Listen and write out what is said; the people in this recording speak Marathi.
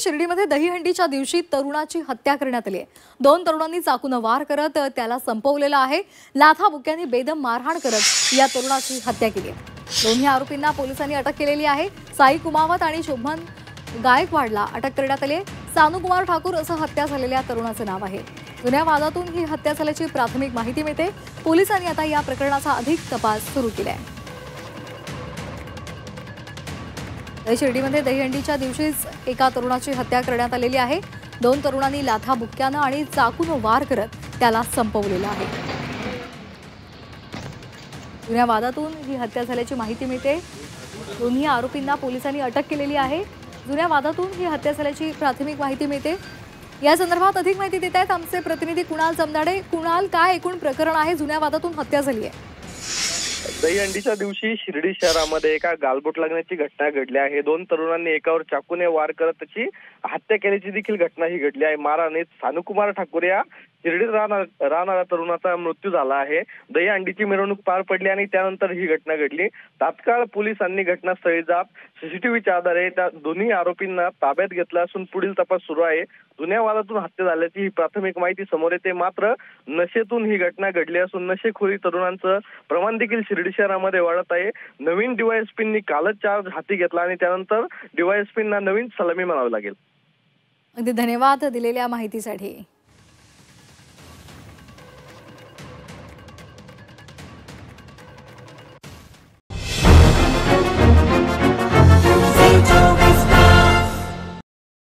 शिर्डीमध्ये दहीहंडीच्या दिवशी तरुणाची हत्या करण्यात आली आहे। 2 तरुणांनी चाकूने वार करत त्याला संपवलेलं आहे। लाथाबुक्क्यांनी बेदम मारहाण करत या तरुणाची हत्या केली आहे। दोन्ही आरोपींना पोलिसांनी अटक केलेली आहे। साई कुमावत आणि शुभमन गायकवाडला अटक करण्यात आली आहे। सानुकुमार ठाकूर असं हत्या झालेल्या तरुणाचं नाव आहे। जुन्या वादातून ही हत्या झाल्याची प्राथमिक माहिती मिळते। पोलिसांनी आता या प्रकरणाचा अधिक तपास सुरू केला आहे। शिर्डीमध्ये दहीहंडीच्या दिवशीच एका तरुणाची हत्या करण्यात आलेली आहे। 2 तरुणांनी लाथाबुक्क्याने आणि चाकूने वार करत त्याला संपवलेलं आहे। जुन्या वादातून ही हत्या झाल्याची माहिती मिळते। दोन्ही आरोपींना पोलिसांनी अटक केलेली आहे। जुन्या वादातून ही हत्या झाल्याची प्राथमिक माहिती मिळते। या संदर्भात अधिक माहिती देत आहेत आमचे प्रतिनिधी कुणाल जमदाडे। कुणाल, काय एकूण प्रकरण आहे? जुन्या वादातून हत्या झाली आहे। दहीहंडीच्या दिवशी शिर्डी शहरामध्ये एका गालबोट लागण्याची घटना घडली आहे। 2 तरुणांनी एकावर चाकूने वार करत त्याची हत्या केल्याची देखील घटना ही घडली आहे। मारहाणीत सानुकुमार ठाकूर या शिर्डीत राहणाऱ्या तरुणाचा मृत्यू झाला आहे। दहीहंडीची मिरवणूक पार पडली आणि त्यानंतर ही घटना घडली। तात्काळ पोलिसांनी घटनास्थळी जात सीसीटीव्हीच्या आधारे त्या दोन्ही आरोपींना ताब्यात घेतलं असून पुढील तपास सुरू आहे। जुन्या वादातून हत्या झाल्याची ही प्राथमिक माहिती समोर येते। मात्र नशेतून ही घटना घडली असून नशेखोरी तरुणांचं प्रमाण देखील शिर्डी शहरामध्ये वाढत आहे। नवीन डीवायएसपींनी कालच चार्ज हाती घेतला आणि त्यानंतर डीवायएसपींना नवीन सलामी म्हणावी लागेल। अगदी धन्यवाद दिलेल्या माहितीसाठी।